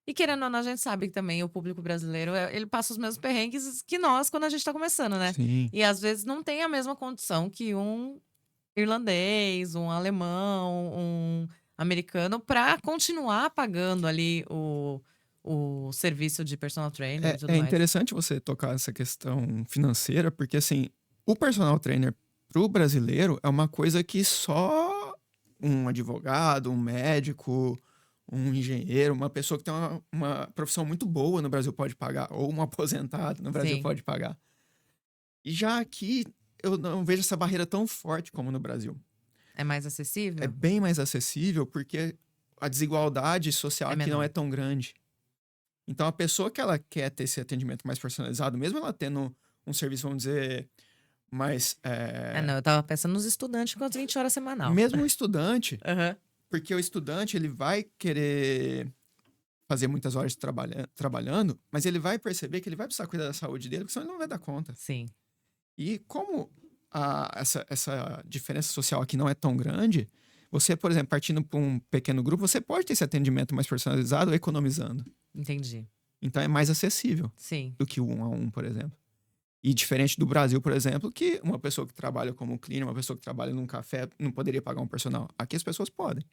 E querendo ou não, a gente sabe que também o público brasileiro, ele passa os mesmos perrengues que nós quando a gente tá começando, né? Sim. E às vezes não tem a mesma condição que um irlandês, um alemão, um americano para continuar pagando ali o serviço de personal trainer e tudo É mais. interessante você tocar essa questão financeira, porque assim, o personal trainer pro brasileiro é uma coisa que só um advogado, um médico, um engenheiro, uma pessoa que tem uma profissão muito boa no Brasil pode pagar, ou um aposentado no Brasil Sim. pode pagar. E já aqui, eu não vejo essa barreira tão forte como no Brasil. É mais acessível? É bem mais acessível porque a desigualdade social É aqui não menor. é tão grande. Então, a pessoa que ela quer ter esse atendimento mais personalizado, mesmo ela tendo um serviço, vamos dizer, mais... Não, eu tava pensando nos estudantes com as 20 horas semanal. Mesmo o estudante, Aham. porque o estudante ele vai querer fazer muitas horas trabalhando, mas ele vai perceber que ele vai precisar cuidar da saúde dele, porque senão ele não vai dar conta. Sim. E como essa diferença social aqui não é tão grande, você, por exemplo, partindo para um pequeno grupo, você pode ter esse atendimento mais personalizado economizando. Entendi. Então é mais acessível Sim. do que o 1 a 1, por exemplo. E diferente do Brasil, por exemplo, que uma pessoa que trabalha como cleaner, uma pessoa que trabalha num café, não poderia pagar um personal. Aqui as pessoas podem.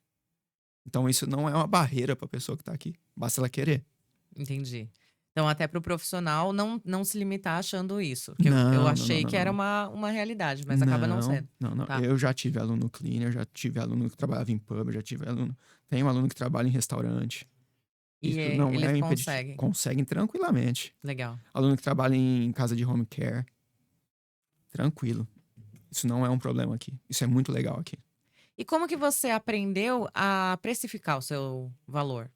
Então isso não é uma barreira para a pessoa que está aqui. Basta ela querer. Entendi. Então, até pro profissional não se limitar achando isso. Que eu Não, achei não, que era não. uma realidade, mas acaba não sendo. Não. Tá. Eu já tive aluno cleaner, já tive aluno que trabalhava em pub, já tive aluno... Tem um aluno que trabalha em restaurante. E Isso não eles é impeditivo. conseguem. Conseguem tranquilamente. Legal. Aluno que trabalha em casa de home care. Tranquilo. Isso não é um problema aqui. Isso é muito legal aqui. E como que você aprendeu a precificar o seu valor?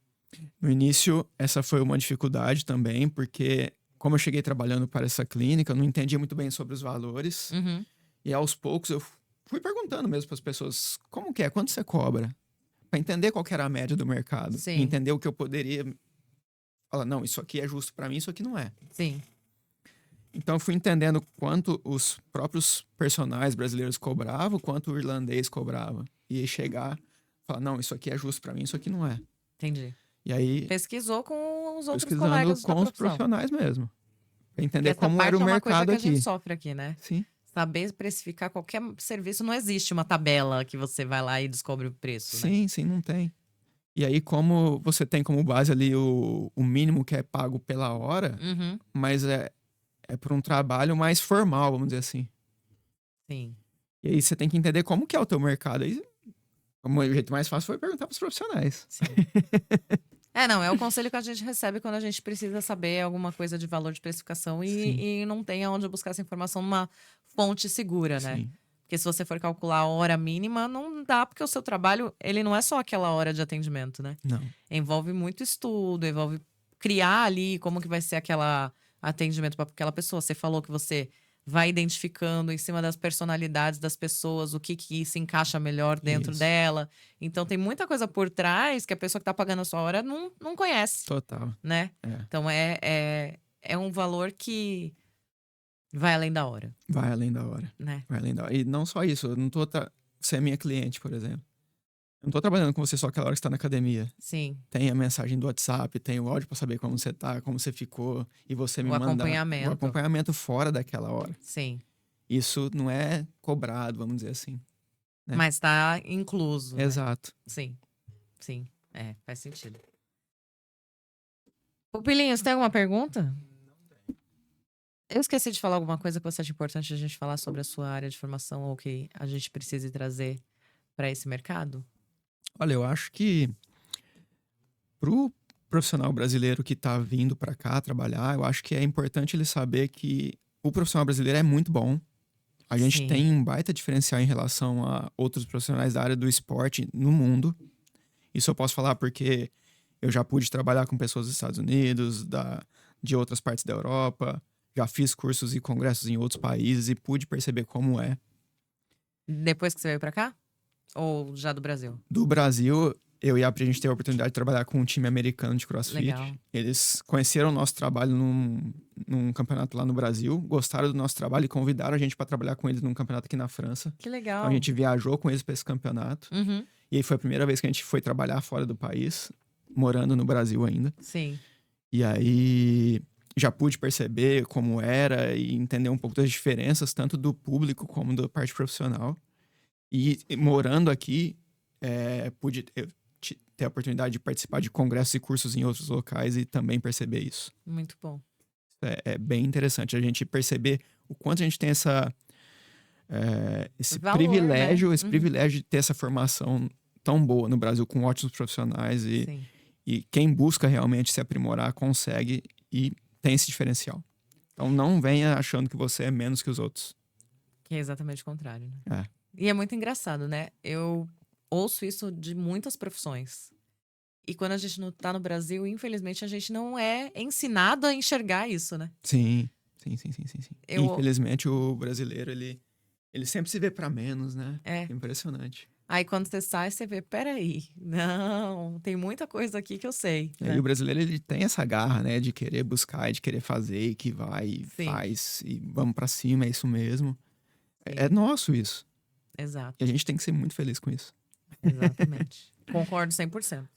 No início, essa foi uma dificuldade também, porque como eu cheguei trabalhando para essa clínica, eu não entendia muito bem sobre os valores. Uhum. E aos poucos eu fui perguntando mesmo para as pessoas, como que é? Quanto você cobra? Para entender qual que era a média do mercado. Sim. E entender o que eu poderia falar, não, isso aqui é justo para mim, isso aqui não é. Sim. Então eu fui entendendo quanto os próprios personagens brasileiros cobravam, quanto o irlandês cobrava. E aí chegar, falar, não, isso aqui é justo para mim, isso aqui não é. Entendi. E aí, Pesquisou com os outros pesquisando colegas com da os profissão. profissionais mesmo. Pra entender Essa como parte era o é uma coisa mercado que a aqui. gente sofre aqui, né? Sim. Saber precificar qualquer serviço, não existe uma tabela que você vai lá e descobre o preço, né? Sim, não tem. E aí, como você tem como base ali o mínimo que é pago pela hora, Uhum. mas é por um trabalho mais formal, vamos dizer assim. Sim. E aí você tem que entender como que é o teu mercado. Aí, o jeito mais fácil foi perguntar pros profissionais. Sim. Não, é o conselho que a gente recebe quando a gente precisa saber alguma coisa de valor de precificação e não tem aonde buscar essa informação numa fonte segura, né? Sim. Porque se você for calcular a hora mínima, não dá, porque o seu trabalho, ele não é só aquela hora de atendimento, né? Não. Envolve muito estudo, envolve criar ali como que vai ser aquela atendimento para aquela pessoa. Você falou que você vai identificando em cima das personalidades das pessoas o que se encaixa melhor dentro Isso. dela. Então tem muita coisa por trás que a pessoa que tá pagando a sua hora não conhece, Total. né? É. Então é um valor que vai além da hora, Vai além da hora. né? Vai além da hora. E não só isso, eu não tô. Você é minha cliente, por exemplo. Eu não tô trabalhando com você só aquela hora que você tá na academia. Sim. Tem a mensagem do WhatsApp, tem o áudio pra saber como você tá, como você ficou. E você me O manda acompanhamento. o acompanhamento fora daquela hora. Sim. Isso não é cobrado, vamos dizer assim. Né? Mas tá incluso, né? Exato. Sim. Sim. Faz sentido. Pupilinho, você tem alguma pergunta? Eu esqueci de falar alguma coisa que você acha importante a gente falar sobre a sua área de formação ou que a gente precise trazer para esse mercado? Olha, eu acho que pro profissional brasileiro que tá vindo para cá trabalhar, eu acho que é importante ele saber que o profissional brasileiro é muito bom. A gente Sim. tem um baita diferencial em relação a outros profissionais da área do esporte no mundo. Isso eu posso falar porque eu já pude trabalhar com pessoas dos Estados Unidos, de outras partes da Europa, já fiz cursos e congressos em outros países e pude perceber como é. Depois que você veio pra cá? Ou já do Brasil? Do Brasil, eu e a gente teve a oportunidade de trabalhar com um time americano de CrossFit. Legal. Eles conheceram o nosso trabalho num campeonato lá no Brasil, gostaram do nosso trabalho e convidaram a gente para trabalhar com eles num campeonato aqui na França. Que legal. Então a gente viajou com eles para esse campeonato. Uhum. E aí foi a primeira vez que a gente foi trabalhar fora do país, morando no Brasil ainda. Sim. E aí já pude perceber como era e entender um pouco das diferenças, tanto do público como da parte profissional. E morando aqui, pude ter a oportunidade de participar de congressos e cursos em outros locais e também perceber isso. Muito bom. É bem interessante a gente perceber o quanto a gente tem esse Valor, privilégio, né? esse privilégio de ter essa formação tão boa no Brasil, com ótimos profissionais Sim. e quem busca realmente se aprimorar consegue e tem esse diferencial. Então não venha achando que você é menos que os outros. Que é exatamente o contrário, né? É. E é muito engraçado, né? Eu ouço isso de muitas profissões. E quando a gente não tá no Brasil, infelizmente, a gente não é ensinado a enxergar isso, né? Sim. Eu- Infelizmente o brasileiro, ele sempre se vê pra menos, né? É. Impressionante. Aí quando você sai, você vê, peraí, não, tem muita coisa aqui que eu sei. E aí o brasileiro, ele tem essa garra, né? De querer buscar, e de querer fazer, e que vai, e Sim. faz, e vamos pra cima, é isso mesmo. Sim. É nosso isso. Exato, E a gente tem que ser muito feliz com isso. exatamente. Concordo 100%.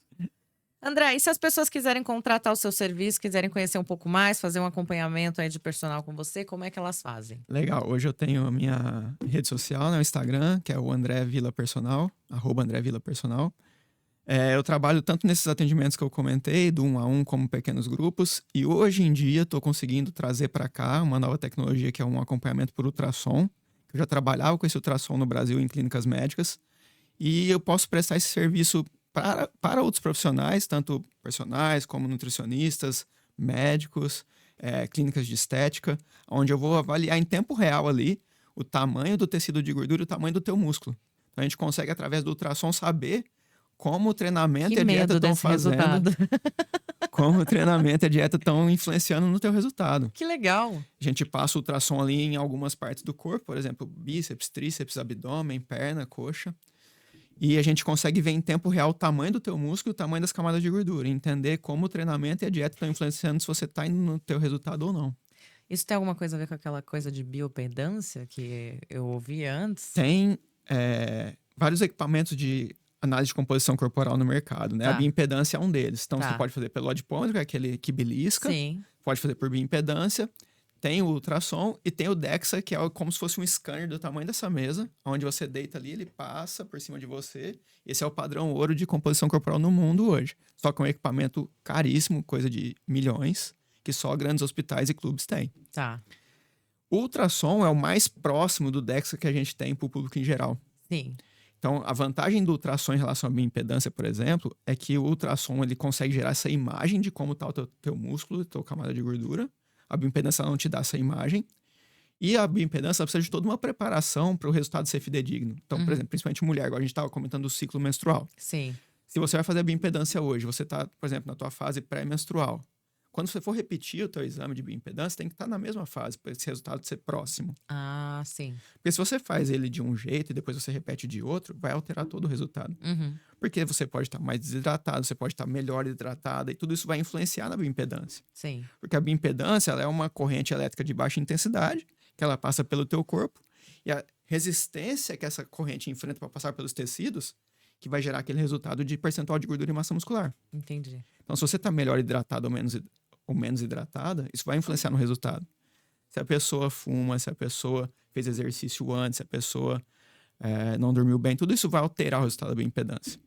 André, e se as pessoas quiserem contratar o seu serviço, quiserem conhecer um pouco mais, fazer um acompanhamento aí de personal com você, como é que elas fazem? Legal, hoje eu tenho a minha rede social, né, o Instagram, que é o André Vila Personal, @AndréVilaPersonal. Eu trabalho tanto nesses atendimentos que eu comentei, do 1 a 1, como pequenos grupos, e hoje em dia estou conseguindo trazer para cá uma nova tecnologia que é um acompanhamento por ultrassom. Eu já trabalhava com esse ultrassom no Brasil em clínicas médicas, e eu posso prestar esse serviço para outros profissionais, tanto personagens como nutricionistas, médicos, clínicas de estética, onde eu vou avaliar em tempo real ali o tamanho do tecido de gordura e o tamanho do teu músculo. Então a gente consegue, através do ultrassom, saber como o treinamento Que e a dieta medo estão desse fazendo, resultado. como o treinamento e a dieta estão influenciando no teu resultado. Que legal. A gente passa o ultrassom ali em algumas partes do corpo, por exemplo, bíceps, tríceps, abdômen, perna, coxa. E a gente consegue ver em tempo real o tamanho do teu músculo e o tamanho das camadas de gordura. E entender como o treinamento e a dieta estão influenciando se você está indo no teu resultado ou não. Isso tem alguma coisa a ver com aquela coisa de biopedância que eu ouvi antes? Tem vários equipamentos de análise de composição corporal no mercado, né? Tá. A bioimpedância é um deles. Então, Tá. você pode fazer pelo odipômetro, que é aquele que belisca. Sim. Pode fazer por bioimpedância. Tem o ultrassom e tem o DEXA, que é como se fosse um scanner do tamanho dessa mesa, onde você deita ali, ele passa por cima de você. Esse é o padrão ouro de composição corporal no mundo hoje. Só que é um equipamento caríssimo, coisa de milhões, que só grandes hospitais e clubes têm. Tá. O ultrassom é o mais próximo do DEXA que a gente tem para o público em geral. Sim. Então, a vantagem do ultrassom em relação à bioimpedância, por exemplo, é que o ultrassom ele consegue gerar essa imagem de como está o teu músculo, a tua camada de gordura. A bioimpedância não te dá essa imagem. E a bioimpedância precisa de toda uma preparação para o resultado ser fidedigno. Então, por exemplo, principalmente mulher, igual a gente estava comentando do ciclo menstrual. Sim. Se você vai fazer a bioimpedância hoje, você está, por exemplo, na tua fase pré-menstrual. Quando você for repetir o teu exame de bioimpedância, tem que estar na mesma fase, para esse resultado ser próximo. Ah, sim. Porque se você faz ele de um jeito e depois você repete de outro, vai alterar todo o resultado. Uhum. Porque você pode estar mais desidratado, você pode estar melhor hidratada, e tudo isso vai influenciar na bioimpedância. Sim. Porque a bioimpedância ela é uma corrente elétrica de baixa intensidade, que ela passa pelo teu corpo, e a resistência que essa corrente enfrenta para passar pelos tecidos, que vai gerar aquele resultado de percentual de gordura e massa muscular. Entendi. Então, se você está melhor hidratado ou menos hidratada, isso vai influenciar no resultado. Se a pessoa fuma, se a pessoa fez exercício antes, se a pessoa não dormiu bem, tudo isso vai alterar o resultado da bioimpedância.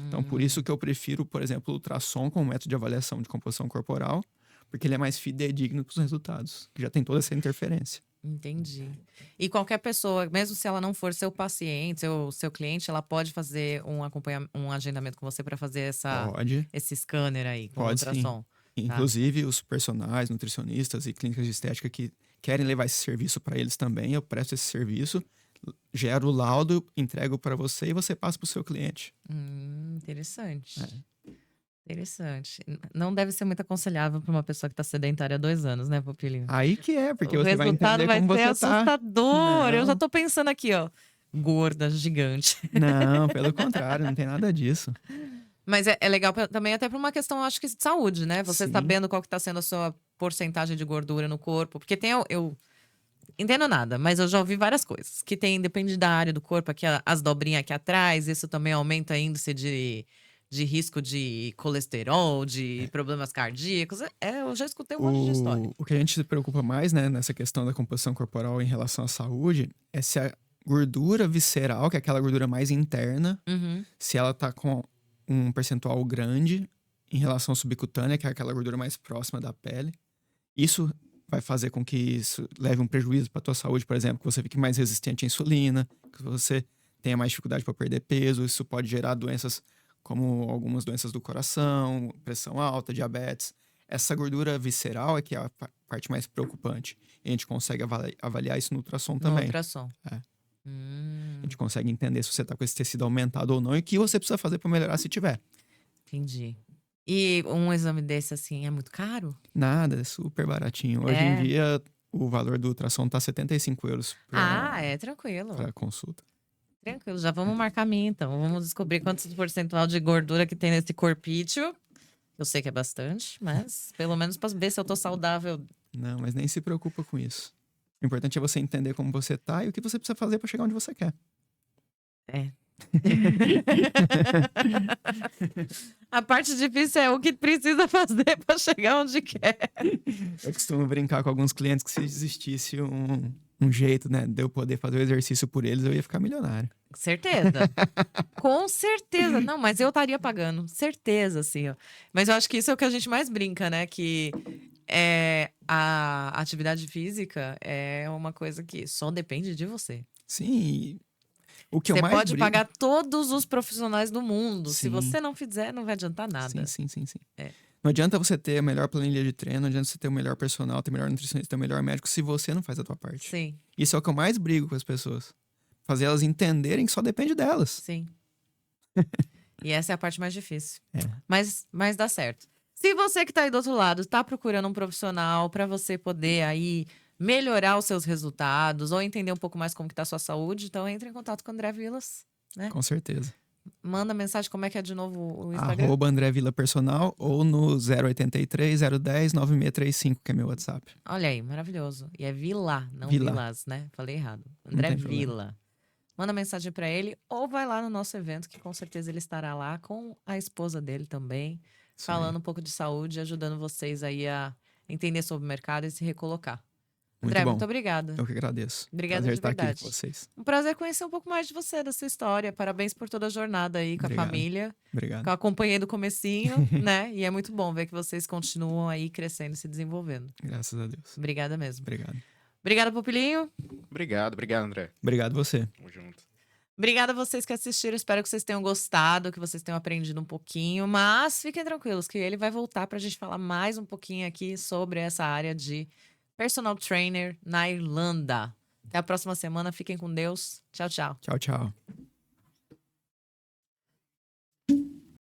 Então, por isso que eu prefiro, por exemplo, o ultrassom como método de avaliação de composição corporal, porque ele é mais fidedigno para os resultados, que já tem toda essa interferência. Entendi. E qualquer pessoa, mesmo se ela não for seu paciente, seu cliente, ela pode fazer um agendamento com você para fazer Pode. esse scanner aí com Pode, sim. ultrassom. Inclusive, os personagens, nutricionistas e clínicas de estética que querem levar esse serviço para eles também. Eu presto esse serviço, gero o laudo, entrego para você e você passa para o seu cliente. Interessante. Interessante. Não deve ser muito aconselhável para uma pessoa que está sedentária há 2 anos, né, Pupilinho? Aí que é, porque O você vai resultado entender vai como ser você tá. assustador. Eu já Não. tô pensando aqui, ó. Gorda, gigante. Não, pelo contrário, não tem nada disso. Mas é legal também até para uma questão, acho que, de saúde, né? Você Sim. sabendo qual que tá sendo a sua porcentagem de gordura no corpo. Porque eu entendo nada, mas eu já ouvi várias coisas. Que depende da área do corpo, aqui as dobrinhas aqui atrás, isso também aumenta o índice de risco de colesterol, de problemas cardíacos. Eu já escutei um monte de história. O que a gente se preocupa mais, né, nessa questão da composição corporal em relação à saúde, é se a gordura visceral, que é aquela gordura mais interna, Uhum. se ela tá com um percentual grande em relação à subcutânea, que é aquela gordura mais próxima da pele. Isso vai fazer com que isso leve um prejuízo para tua saúde, por exemplo, que você fique mais resistente à insulina, que você tenha mais dificuldade para perder peso. Isso pode gerar doenças como algumas doenças do coração, pressão alta, diabetes. Essa gordura visceral é que é a parte mais preocupante. E a gente consegue avaliar isso no ultrassom No também. ultrassom. É. A gente consegue entender se você tá com esse tecido aumentado ou não e o que você precisa fazer para melhorar se tiver. Entendi. E um exame desse, assim, é muito caro? Nada, é super baratinho. Hoje em dia, o valor do ultrassom tá 75 euros Tranquilo. pra consulta. Tranquilo, já vamos marcar a minha, então. Vamos descobrir quantos percentual de gordura que tem nesse corpício. Eu sei que é bastante, mas pelo menos para ver se eu tô saudável. Não, mas nem se preocupa com isso. O importante é você entender como você tá e o que você precisa fazer pra chegar onde você quer. A parte difícil é o que precisa fazer para chegar onde quer. Eu costumo brincar com alguns clientes que se existisse um jeito, né, de eu poder fazer o exercício por eles, eu ia ficar milionário. Certeza. Com certeza. Não, mas eu estaria pagando. Certeza, assim, ó. Mas eu acho que isso é o que a gente mais brinca, né? Que a atividade física é uma coisa que só depende de você. Sim, o que eu Você mais pode brigo... pagar todos os profissionais do mundo. Se Sim. você não fizer, não vai adiantar nada. Sim. É. Não adianta você ter a melhor planilha de treino, não adianta você ter o melhor personal, ter o melhor nutricionista, ter o melhor médico, se você não faz a tua parte. Sim, Isso é o que eu mais brigo com as pessoas. Fazer elas entenderem que só depende delas. sim. E essa é a parte mais difícil. É. Mas dá certo. Se você que tá aí do outro lado tá procurando um profissional para você poder aí melhorar os seus resultados ou entender um pouco mais como que tá a sua saúde, então entre em contato com o André Vilas, né? Com certeza. Manda mensagem, como é que é de novo o Instagram? @André Vila Personal ou no 083 010 9635, que é meu WhatsApp. Olha aí, maravilhoso. E é Vila, não Vila. Vilas, né? Falei errado. Não André tem problema. Vila. Manda mensagem para ele ou vai lá no nosso evento, que com certeza ele estará lá com a esposa dele também, Isso falando aí. um pouco de saúde, ajudando vocês aí a entender sobre o mercado e se recolocar. Muito André, bom. muito obrigada. Eu que agradeço. Obrigada Prazer de estar aqui verdade. com vocês. Um prazer conhecer um pouco mais de você, da sua história. Parabéns por toda a jornada aí com Obrigado. a família. Obrigado. Que eu acompanhei do comecinho, né? E é muito bom ver que vocês continuam aí crescendo e se desenvolvendo. Graças a Deus. Obrigada mesmo. Obrigado. Obrigada, Pupilinho. Obrigado, André. Obrigado você. Tamo junto. Obrigada a vocês que assistiram. Espero que vocês tenham gostado, que vocês tenham aprendido um pouquinho. Mas fiquem tranquilos que ele vai voltar pra gente falar mais um pouquinho aqui sobre essa área de personal trainer na Irlanda. Até a próxima semana. Fiquem com Deus. Tchau, tchau. Tchau, tchau.